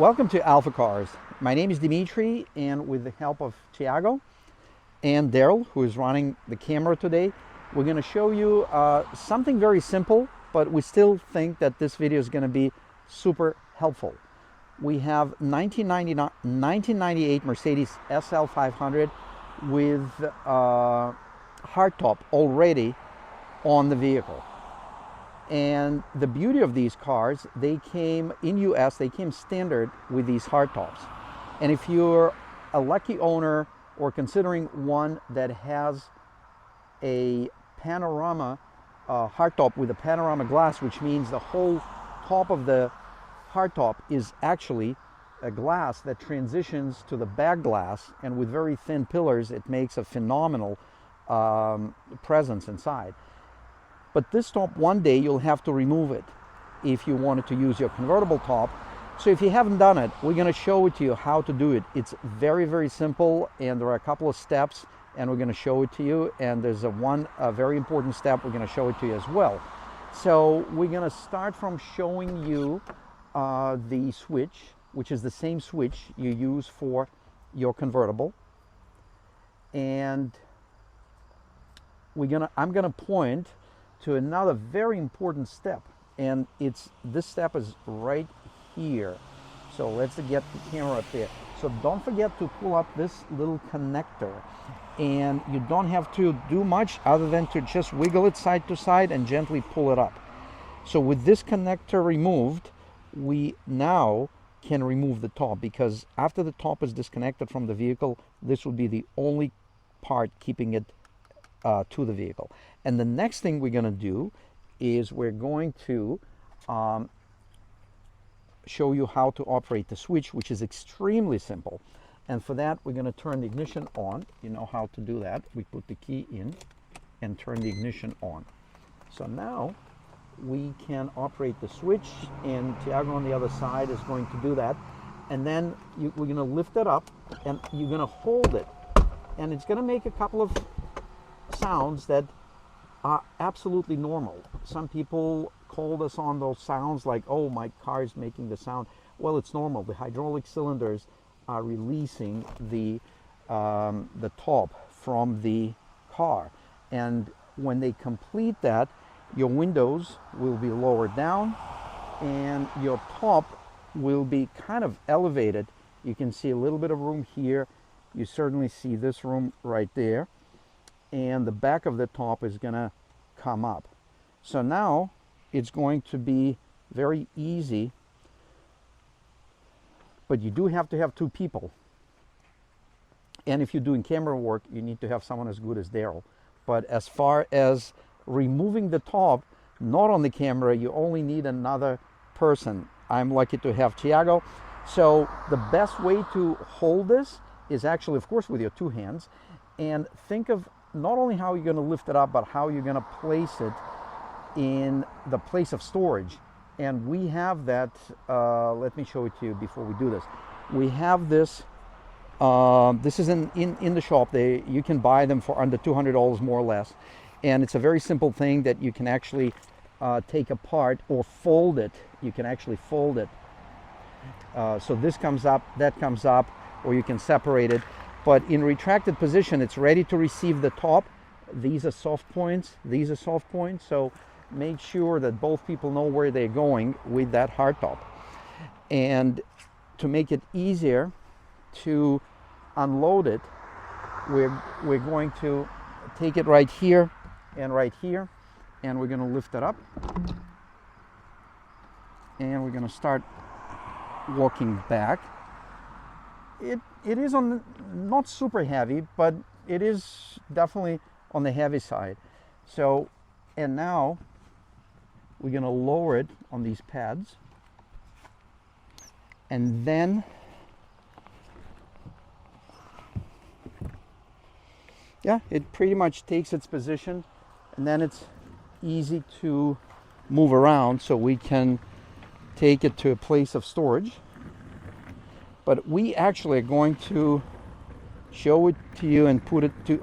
Welcome to AlphaCars. My name is Dimitri, and with the help of Thiago and Daryl, who is running the camera today, we're going to show you something very simple, but we still think that this video is going to be super helpful. We have 1998 Mercedes SL500 with hardtop already on the vehicle. And the beauty of these cars, they came in US, they came standard with these hardtops. And if you're a lucky owner or considering one that has a panorama hardtop with a panorama glass, which means the whole top of the hardtop is actually a glass that transitions to the back glass, and with very thin pillars, it makes a phenomenal presence inside. But this top, one day you'll have to remove it if you wanted to use your convertible top. So if you haven't done it, we're going to show it to you how to do it. It's very, very simple, and there are a couple of steps, and we're going to show it to you. And there's a very important step we're going to show it to you as well. So we're going to start from showing you the switch, which is the same switch you use for your convertible. And I'm going to point to another very important step, and this step is right here. So let's get the camera up there. So don't forget to pull up this little connector, and you don't have to do much other than to just wiggle it side to side and gently pull it up. So with this connector removed, we now can remove the top, because after the top is disconnected from the vehicle, this will be the only part keeping it to the vehicle. And the next thing we're going to do is we're going to show you how to operate the switch, which is extremely simple. And for that, we're going to turn the ignition on. You know how to do that. We put the key in and turn the ignition on. So now we can operate the switch, and Thiago on the other side is going to do that. And then we're going to lift it up, and you're going to hold it, and it's going to make a couple of sounds that are absolutely normal. Some people called us on those sounds like, oh, my car is making the sound. Well, it's normal. The hydraulic cylinders are releasing the top from the car, and when they complete that, your windows will be lowered down and your top will be kind of elevated. You can see a little bit of room here. You certainly see this room right there, and the back of the top is going to come up. So now it's going to be very easy, but you do have to have two people. And if you're doing camera work, you need to have someone as good as Daryl. But as far as removing the top, not on the camera, you only need another person. I'm lucky to have Thiago. So the best way to hold this is actually, of course, with your two hands, and think of not only how you're going to lift it up, but how you're going to place it in the place of storage. And we have that, let me show it to you before we do this. We have this, this is in the shop. You can buy them for under $200 more or less. And it's a very simple thing that you can actually take apart or fold it. You can actually fold it. So this comes up, that comes up, or you can separate it. But in retracted position, it's ready to receive the top. These are soft points. These are soft points. So make sure that both people know where they're going with that hardtop. And to make it easier to unload it, we're going to take it right here, and we're going to lift it up. And we're going to start walking back. It is not super heavy, but it is definitely on the heavy side. So, and now we're going to lower it on these pads, and then it pretty much takes its position, and then it's easy to move around, so we can take it to a place of storage. But we actually are going to show it to you and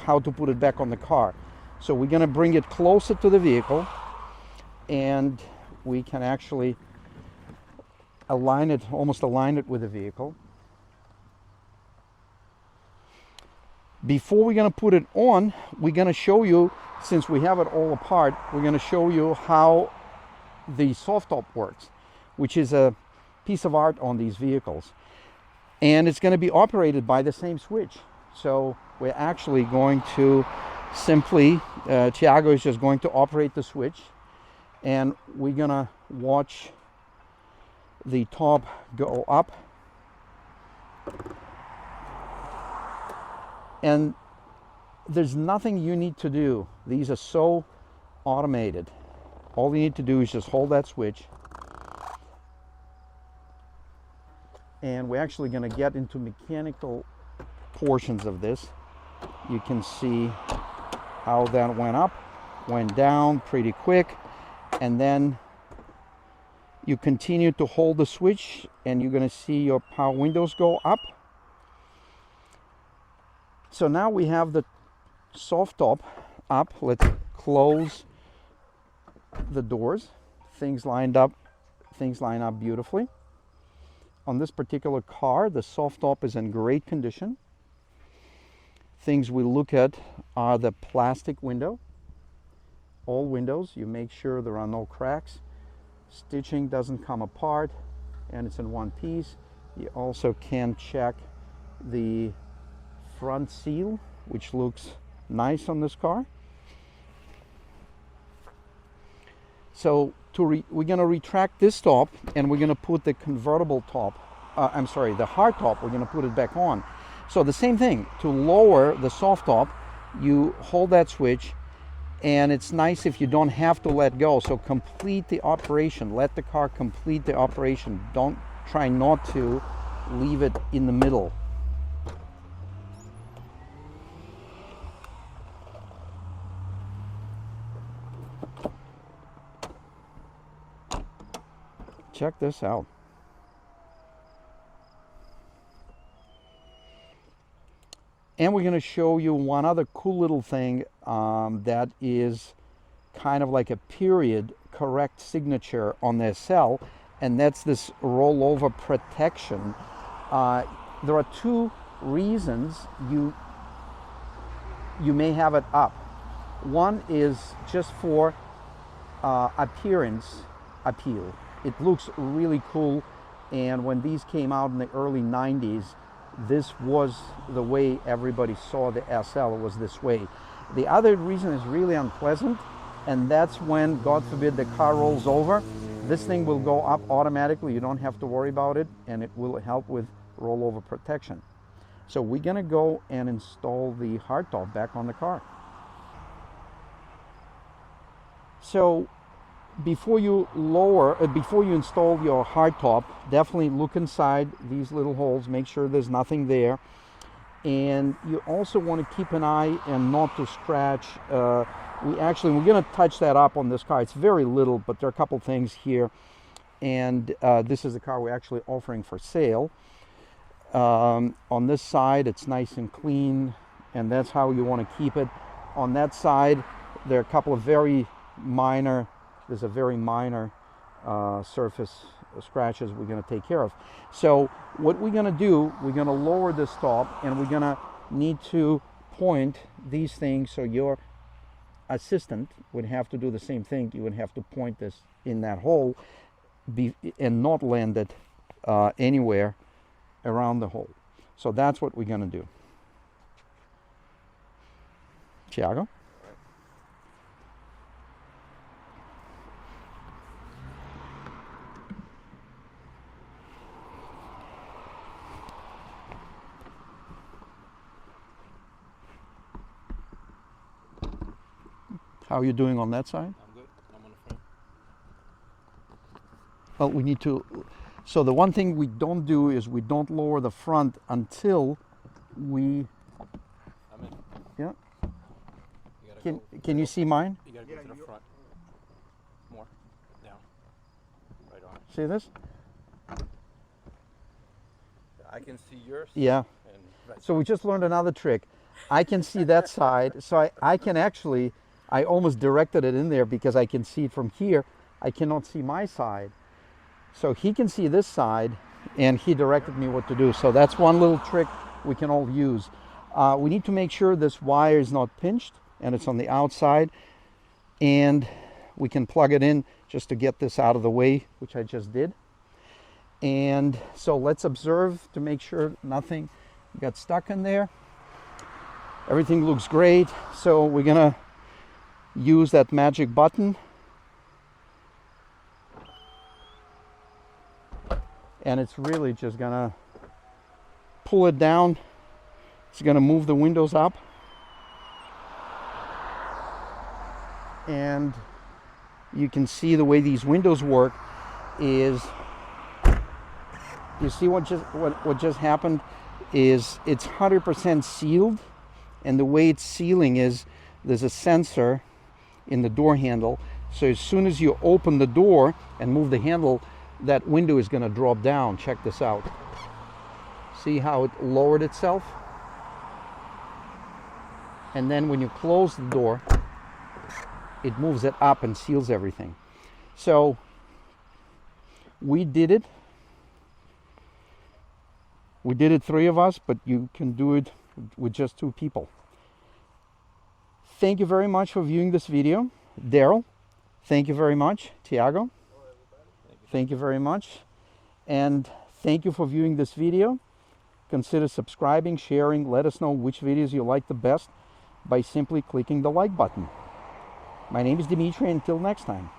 how to put it back on the car. So we're going to bring it closer to the vehicle, and we can actually align it, almost align it with the vehicle. Before we're going to put it on, we're going to show you, since we have it all apart, we're going to show you how the soft top works, which is a piece of art on these vehicles. And it's going to be operated by the same switch. So we're actually going to simply, Thiago is just going to operate the switch, and we're going to watch the top go up. And there's nothing you need to do. These are so automated. All you need to do is just hold that switch. And we're actually going to get into mechanical portions of this. You can see how that went up, went down pretty quick, and then you continue to hold the switch and you're going to see your power windows go up. So now we have the soft top up. Let's close the doors. Things line up beautifully. On this particular car, the soft top is in great condition. Things we look at are the plastic window. All windows, you make sure there are no cracks. Stitching doesn't come apart and it's in one piece. You also can check the front seal, which looks nice on this car. So we're going to retract this top and we're going to put the convertible top, the hard top, we're going to put it back on. So the same thing, to lower the soft top, you hold that switch, and it's nice if you don't have to let go. So complete the operation, let the car complete the operation. Don't try not to leave it in the middle. Check this out. And we're going to show you one other cool little thing that is kind of like a period correct signature on the SL, and that's this rollover protection. There are two reasons you may have it up. One is just for appearance appeal. It looks really cool, and when these came out in the early 90s, this was the way everybody saw the SL, was this way. The other reason is really unpleasant, and that's when, God forbid, the car rolls over. This thing will go up automatically. You don't have to worry about it, and it will help with rollover protection. So we're going to go and install the hardtop back on the car. So before you install your hardtop, definitely look inside these little holes, make sure there's nothing there. And you also want to keep an eye and not to scratch. We're going to touch that up on this car. It's very little, but there are a couple things here. And this is the car we're actually offering for sale. On this side, it's nice and clean, and that's how you want to keep it. On that side, there are a couple of very minor, there's a very minor surface scratches we're going to take care of. So what we're going to do, we're going to lower this top, and we're going to need to point these things, so your assistant would have to do the same thing. You would have to point this in that hole and not land it anywhere around the hole. So that's what we're going to do. Thiago? How are you doing on that side? I'm good. I'm on the front. Well, we need to, so the one thing we don't do is we don't lower the front until we, I'm in. yeah. Can you see mine? You gotta go to the front. More. Down. Right on. See this? I can see yours. Yeah. And right. So we just learned another trick. I can see that side, so I can actually, I almost directed it in there because I can see it from here. I cannot see my side. So he can see this side, and he directed me what to do. So that's one little trick we can all use. We need to make sure this wire is not pinched and it's on the outside, and we can plug it in just to get this out of the way, which I just did. And so let's observe to make sure nothing got stuck in there. Everything looks great. So we're gonna use that magic button, and it's really just gonna pull it down. It's gonna move the windows up, and you can see the way these windows work is, you see what just happened is it's 100% sealed, and the way it's sealing is there's a sensor in the door handle. So as soon as you open the door and move the handle, that window is going to drop down. Check this out. See how it lowered itself? And then when you close the door, it moves it up and seals everything. So we did it. We did it, 3 of us, but you can do it with just 2 people. Thank you very much for viewing this video. Daryl, thank you very much. Tiago, thank you very much. And thank you for viewing this video. Consider subscribing, sharing. Let us know which videos you like the best by simply clicking the like button. My name is Dimitri. Until next time.